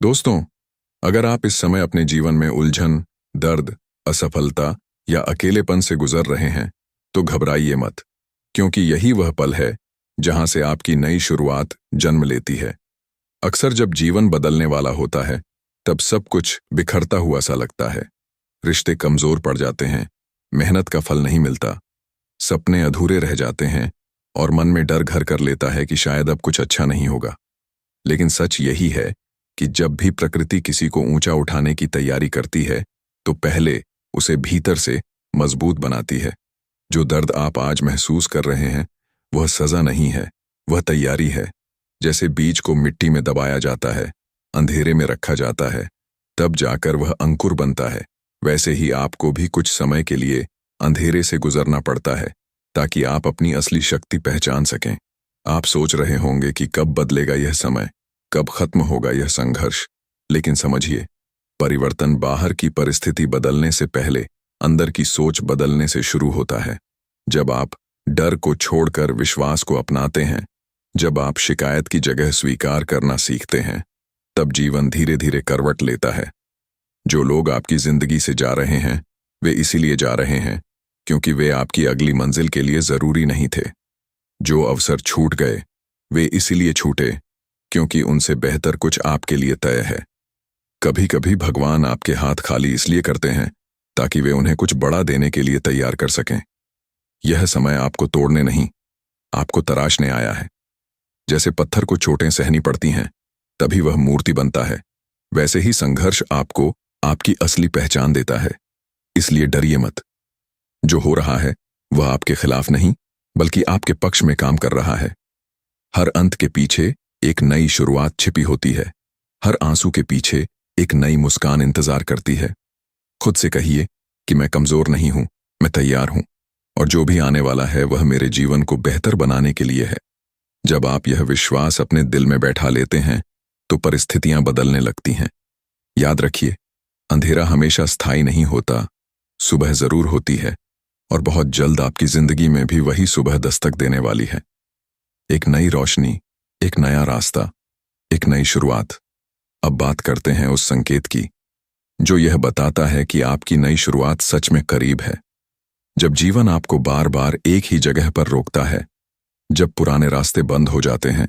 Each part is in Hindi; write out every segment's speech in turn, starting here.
दोस्तों, अगर आप इस समय अपने जीवन में उलझन, दर्द, असफलता या अकेलेपन से गुजर रहे हैं, तो घबराइए मत, क्योंकि यही वह पल है जहां से आपकी नई शुरुआत जन्म लेती है। अक्सर जब जीवन बदलने वाला होता है, तब सब कुछ बिखरता हुआ सा लगता है। रिश्ते कमजोर पड़ जाते हैं, मेहनत का फल नहीं मिलता, सपने अधूरे रह जाते हैं और मन में डर घर कर लेता है कि शायद अब कुछ अच्छा नहीं होगा। लेकिन सच यही है कि जब भी प्रकृति किसी को ऊंचा उठाने की तैयारी करती है, तो पहले उसे भीतर से मजबूत बनाती है। जो दर्द आप आज महसूस कर रहे हैं, वह सजा नहीं है, वह तैयारी है। जैसे बीज को मिट्टी में दबाया जाता है, अंधेरे में रखा जाता है, तब जाकर वह अंकुर बनता है, वैसे ही आपको भी कुछ समय के लिए अंधेरे से गुजरना पड़ता है, ताकि आप अपनी असली शक्ति पहचान सकें। आप सोच रहे होंगे कि कब बदलेगा यह समय, कब खत्म होगा यह संघर्ष। लेकिन समझिए, परिवर्तन बाहर की परिस्थिति बदलने से पहले अंदर की सोच बदलने से शुरू होता है। जब आप डर को छोड़कर विश्वास को अपनाते हैं, जब आप शिकायत की जगह स्वीकार करना सीखते हैं, तब जीवन धीरे धीरे करवट लेता है। जो लोग आपकी जिंदगी से जा रहे हैं, वे इसीलिए जा रहे हैं क्योंकि वे आपकी अगली मंजिल के लिए जरूरी नहीं थे। जो अवसर छूट गए, वे इसीलिए छूटे क्योंकि उनसे बेहतर कुछ आपके लिए तय है। कभी कभी भगवान आपके हाथ खाली इसलिए करते हैं ताकि वे उन्हें कुछ बड़ा देने के लिए तैयार कर सकें। यह समय आपको तोड़ने नहीं, आपको तराशने आया है। जैसे पत्थर को चोटें सहनी पड़ती हैं, तभी वह मूर्ति बनता है, वैसे ही संघर्ष आपको आपकी असली पहचान देता है। इसलिए डरिए मत। जो हो रहा है वह आपके खिलाफ नहीं, बल्कि आपके पक्ष में काम कर रहा है। हर अंत के पीछे एक नई शुरुआत छिपी होती है। हर आंसू के पीछे एक नई मुस्कान इंतजार करती है। खुद से कहिए कि मैं कमजोर नहीं हूं, मैं तैयार हूं, और जो भी आने वाला है वह मेरे जीवन को बेहतर बनाने के लिए है। जब आप यह विश्वास अपने दिल में बैठा लेते हैं, तो परिस्थितियां बदलने लगती हैं। याद रखिए, अंधेरा हमेशा स्थायी नहीं होता, सुबह जरूर होती है, और बहुत जल्द आपकी जिंदगी में भी वही सुबह दस्तक देने वाली है। एक नई रोशनी, एक नया रास्ता, एक नई शुरुआत। अब बात करते हैं उस संकेत की जो यह बताता है कि आपकी नई शुरुआत सच में करीब है। जब जीवन आपको बार बार एक ही जगह पर रोकता है, जब पुराने रास्ते बंद हो जाते हैं,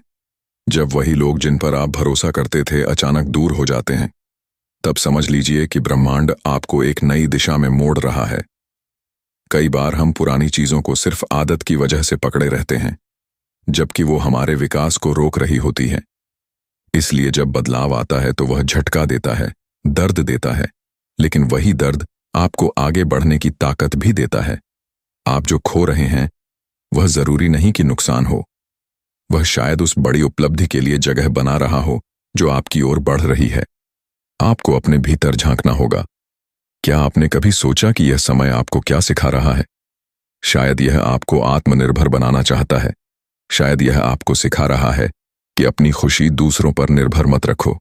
जब वही लोग जिन पर आप भरोसा करते थे अचानक दूर हो जाते हैं, तब समझ लीजिए कि ब्रह्मांड आपको एक नई दिशा में मोड़ रहा है। कई बार हम पुरानी चीजों को सिर्फ आदत की वजह से पकड़े रहते हैं, जबकि वो हमारे विकास को रोक रही होती है। इसलिए जब बदलाव आता है तो वह झटका देता है, दर्द देता है, लेकिन वही दर्द आपको आगे बढ़ने की ताकत भी देता है। आप जो खो रहे हैं, वह जरूरी नहीं कि नुकसान हो, वह शायद उस बड़ी उपलब्धि के लिए जगह बना रहा हो जो आपकी ओर बढ़ रही है। आपको अपने भीतर झांकना होगा। क्या आपने कभी सोचा कि यह समय आपको क्या सिखा रहा है? शायद यह आपको आत्मनिर्भर बनाना चाहता है। शायद यह आपको सिखा रहा है कि अपनी खुशी दूसरों पर निर्भर मत रखो।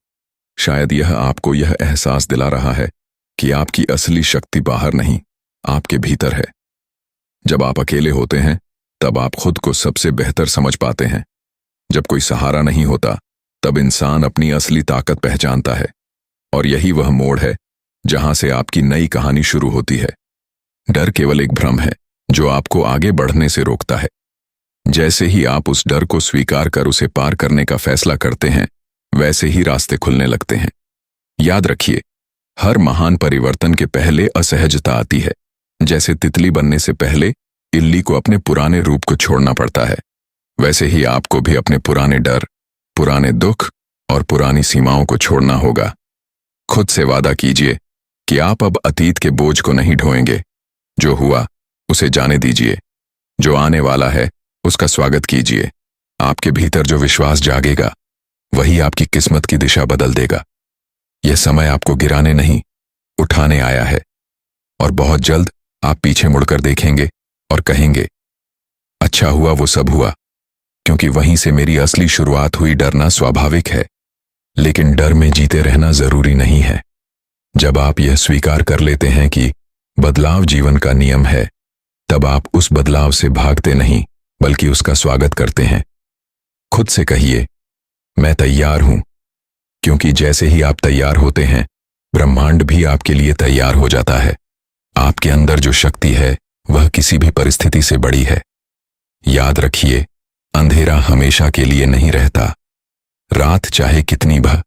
शायद यह आपको यह एहसास दिला रहा है कि आपकी असली शक्ति बाहर नहीं, आपके भीतर है। जब आप अकेले होते हैं, तब आप खुद को सबसे बेहतर समझ पाते हैं। जब कोई सहारा नहीं होता, तब इंसान अपनी असली ताकत पहचानता है। और यही वह मोड़ है जहां से आपकी नई कहानी शुरू होती है। डर केवल एक भ्रम है जो आपको आगे बढ़ने से रोकता है। जैसे ही आप उस डर को स्वीकार कर उसे पार करने का फैसला करते हैं, वैसे ही रास्ते खुलने लगते हैं। याद रखिए, हर महान परिवर्तन के पहले असहजता आती है। जैसे तितली बनने से पहले इल्ली को अपने पुराने रूप को छोड़ना पड़ता है, वैसे ही आपको भी अपने पुराने डर, पुराने दुख और पुरानी सीमाओं को छोड़ना होगा। खुद से वादा कीजिए कि आप अब अतीत के बोझ को नहीं ढोएंगे। जो हुआ उसे जाने दीजिए, जो आने वाला है उसका स्वागत कीजिए। आपके भीतर जो विश्वास जागेगा, वही आपकी किस्मत की दिशा बदल देगा। यह समय आपको गिराने नहीं, उठाने आया है। और बहुत जल्द आप पीछे मुड़कर देखेंगे और कहेंगे, अच्छा हुआ वो सब हुआ, क्योंकि वहीं से मेरी असली शुरुआत हुई। डरना स्वाभाविक है, लेकिन डर में जीते रहना जरूरी नहीं है। जब आप यह स्वीकार कर लेते हैं कि बदलाव जीवन का नियम है, तब आप उस बदलाव से भागते नहीं, बल्कि उसका स्वागत करते हैं। खुद से कहिए, मैं तैयार हूं, क्योंकि जैसे ही आप तैयार होते हैं, ब्रह्मांड भी आपके लिए तैयार हो जाता है। आपके अंदर जो शक्ति है वह किसी भी परिस्थिति से बड़ी है। याद रखिए, अंधेरा हमेशा के लिए नहीं रहता। रात चाहे कितनी भी